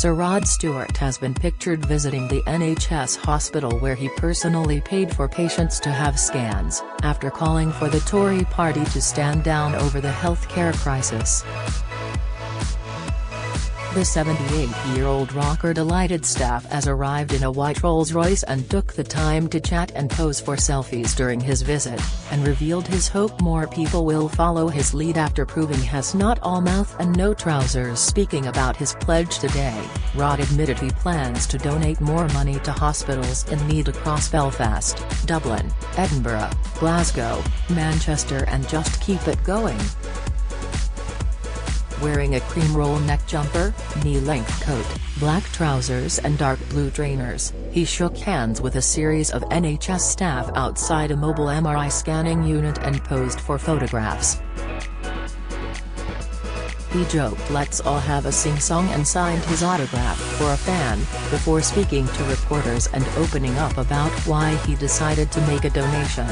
Sir Rod Stewart has been pictured visiting the NHS hospital where he personally paid for patients to have scans, after calling for the Tory party to stand down over the healthcare crisis. The 78-year-old rocker delighted staff as arrived in a white Rolls-Royce and took the time to chat and pose for selfies during his visit, and revealed his hope more people will follow his lead after proving he's not all mouth and no trousers. Speaking about his pledge today, Rod admitted he plans to donate more money to hospitals in need across Belfast, Dublin, Edinburgh, Glasgow, Manchester and just keep it going. Wearing a cream roll neck jumper, knee-length coat, black trousers and dark blue trainers, he shook hands with a series of NHS staff outside a mobile MRI scanning unit and posed for photographs. He joked "Let's all have a sing-song" and signed his autograph for a fan, before speaking to reporters and opening up about why he decided to make a donation.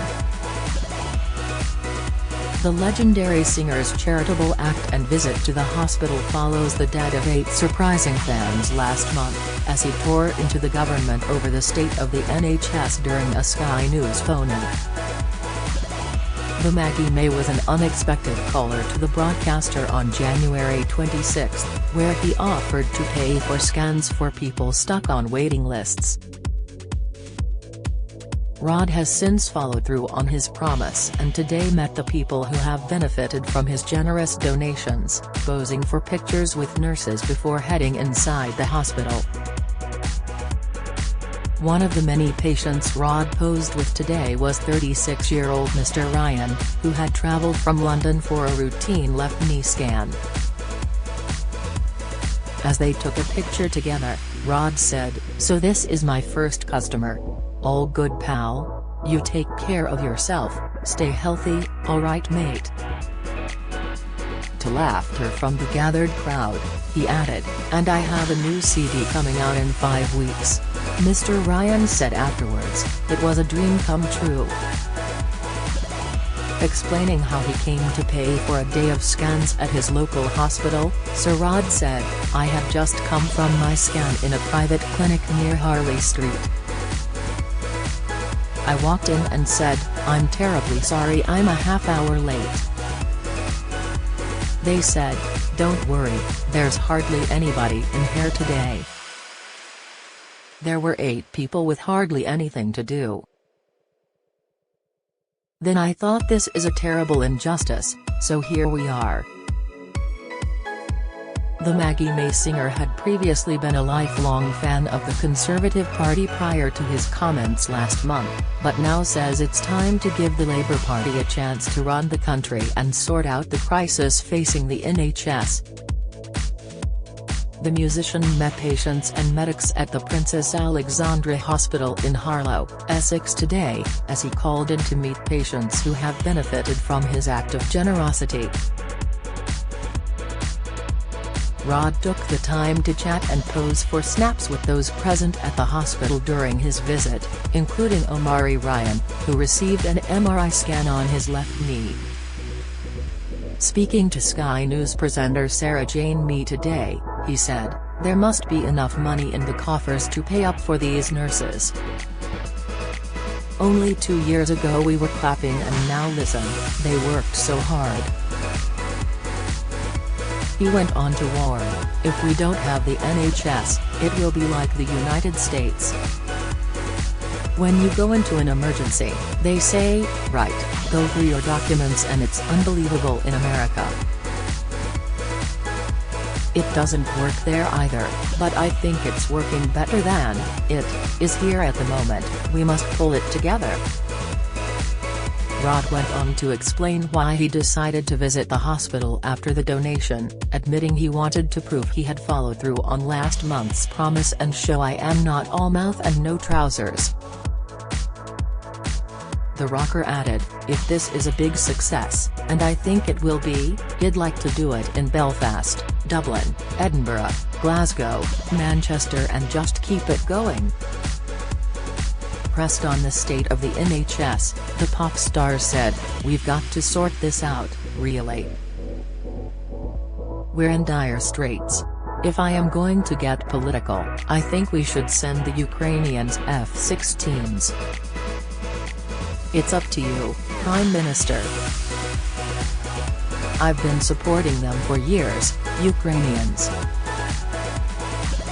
The legendary singer's charitable act and visit to the hospital follows the death of 8 surprising fans last month, as he tore into the government over the state of the NHS during a Sky News phone-in. The Maggie May was an unexpected caller to the broadcaster on January 26, where he offered to pay for scans for people stuck on waiting lists. Rod has since followed through on his promise and today met the people who have benefited from his generous donations, posing for pictures with nurses before heading inside the hospital. One of the many patients Rod posed with today was 36-year-old Mr. Ryan, who had travelled from London for a routine left knee scan. As they took a picture together, Rod said, "So this is my first customer. All good, pal? You take care of yourself, stay healthy, alright mate?" To laughter from the gathered crowd, he added, "And I have a new CD coming out in 5 weeks." Mr. Ryan said afterwards, "It was a dream come true." Explaining how he came to pay for a day of scans at his local hospital, Sir Rod said, "I had just come from my scan in a private clinic near Harley Street. I walked in and said, 'I'm terribly sorry I'm a half-hour late.' They said, 'Don't worry, there's hardly anybody in here today.' There were 8 people with hardly anything to do. Then I thought this is a terrible injustice, so here we are." The Maggie May singer had previously been a lifelong fan of the Conservative Party prior to his comments last month, but now says it's time to give the Labour Party a chance to run the country and sort out the crisis facing the NHS. The musician met patients and medics at the Princess Alexandra Hospital in Harlow, Essex today, as he called in to meet patients who have benefited from his act of generosity. Rod took the time to chat and pose for snaps with those present at the hospital during his visit, including Omari Ryan, who received an MRI scan on his left knee. Speaking to Sky News presenter Sarah Jane Mee today, he said, "There must be enough money in the coffers to pay up for these nurses. Only 2 years ago we were clapping and now listen, they worked so hard." He went on to warn, "If we don't have the NHS, it will be like the United States. When you go into an emergency, they say, 'Right, go through your documents,' and it's unbelievable in America. It doesn't work there either, but I think it's working better than it is here at the moment. We must pull it together." Rod went on to explain why he decided to visit the hospital after the donation, admitting he wanted to prove he had followed through on last month's promise and show "I am not all mouth and no trousers." The rocker added, "If this is a big success, and I think it will be, he'd like to do it in Belfast, Dublin, Edinburgh, Glasgow, Manchester and just keep it going." Pressed on the state of the NHS, the pop star said, "We've got to sort this out, really. We're in dire straits. If I am going to get political, I think we should send the Ukrainians F-16s. It's up to you, Prime Minister. I've been supporting them for years, Ukrainians.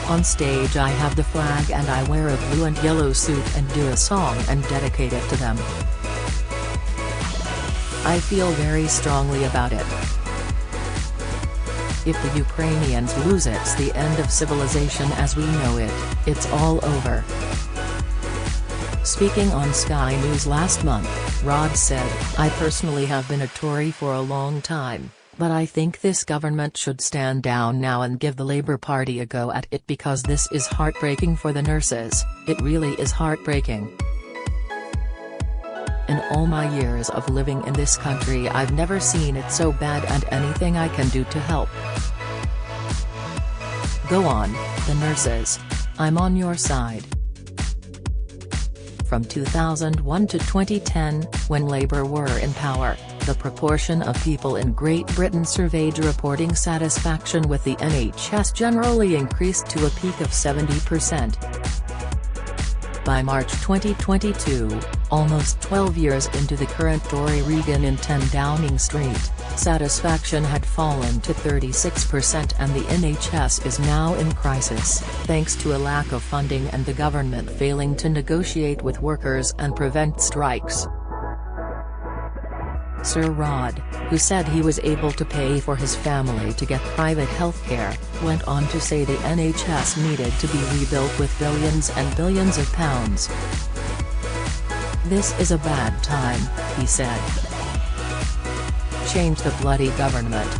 On stage I have the flag and I wear a blue and yellow suit and do a song and dedicate it to them. I feel very strongly about it. If the Ukrainians lose, it's the end of civilization as we know it, it's all over. Speaking on Sky News last month, Rod said, I personally have been a Tory for a long time, but I think this government should stand down now and give the Labour Party a go at it because this is heartbreaking for the nurses, it really is heartbreaking. In all my years of living in this country I've never seen it so bad and anything I can do to help. Go on, the nurses. I'm on your side. From 2001 to 2010, when Labour were in power, the proportion of people in Great Britain surveyed reporting satisfaction with the NHS generally increased to a peak of 70%. By March 2022, almost 12 years into the current Tory reign in 10 Downing Street, satisfaction had fallen to 36% and the NHS is now in crisis, thanks to a lack of funding and the government failing to negotiate with workers and prevent strikes. Sir Rod, who said he was able to pay for his family to get private healthcare, went on to say the NHS needed to be rebuilt with billions and billions of pounds. This is a bad time, he said. Change the bloody government.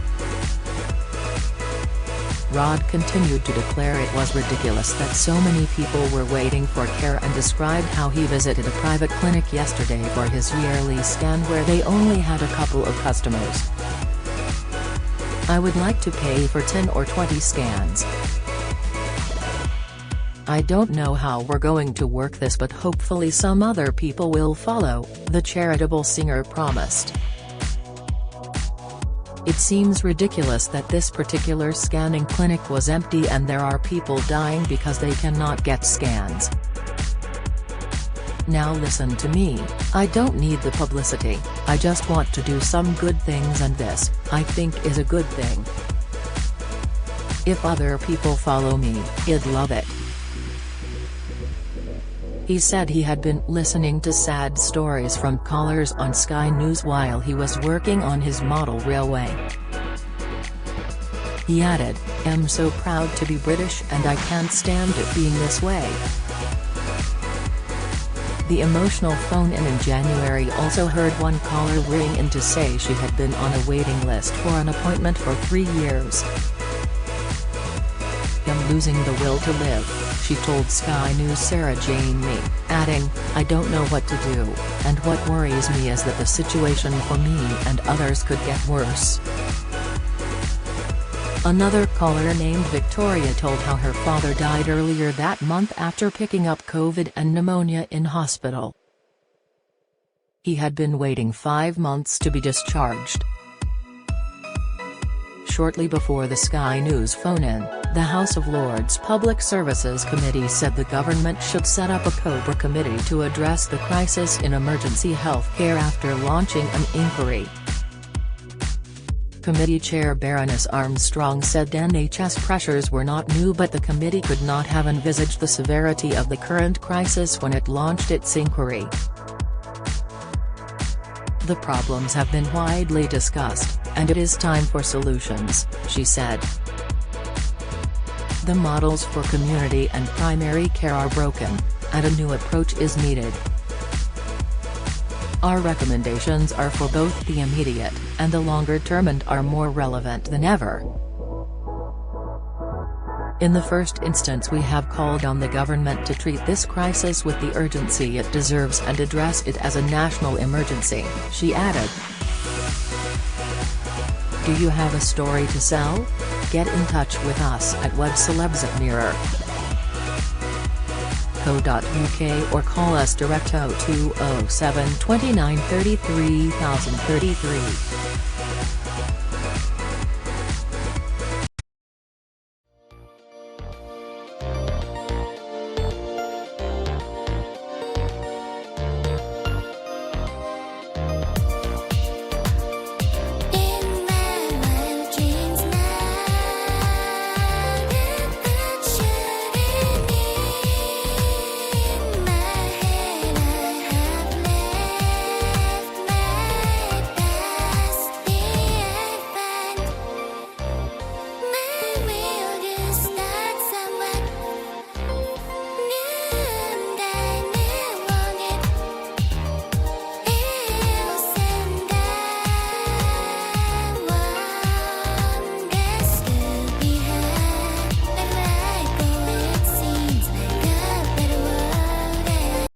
Rod continued to declare it was ridiculous that so many people were waiting for care and described how he visited a private clinic yesterday for his yearly scan where they only had a couple of customers. I would like to pay for 10 or 20 scans. I don't know how we're going to work this, but hopefully some other people will follow, the charitable singer promised. It seems ridiculous that this particular scanning clinic was empty and there are people dying because they cannot get scans. Now listen to me, I don't need the publicity, I just want to do some good things and this, I think, is a good thing. If other people follow me, I'd love it. He said he had been listening to sad stories from callers on Sky News while he was working on his model railway. He added, I'm so proud to be British and I can't stand it being this way. The emotional phone-in in January also heard one caller ring in to say she had been on a waiting list for an appointment for 3 years. I'm losing the will to live, she told Sky News' Sarah Jane Mee, adding, I don't know what to do, and what worries me is that the situation for me and others could get worse. Another caller named Victoria told how her father died earlier that month after picking up COVID and pneumonia in hospital. He had been waiting 5 months to be discharged. Shortly before the Sky News phone-in, the House of Lords Public Services Committee said the government should set up a Cobra committee to address the crisis in emergency health care after launching an inquiry. Committee Chair Baroness Armstrong said NHS pressures were not new, but the committee could not have envisaged the severity of the current crisis when it launched its inquiry. The problems have been widely discussed, and it is time for solutions, she said. The models for community and primary care are broken, and a new approach is needed. Our recommendations are for both the immediate and the longer term and are more relevant than ever. In the first instance, we have called on the government to treat this crisis with the urgency it deserves and address it as a national emergency, she added. Do you have a story to sell? Get in touch with us at webcelebs@mirror.co.uk or call us direct 0207 29 33 033.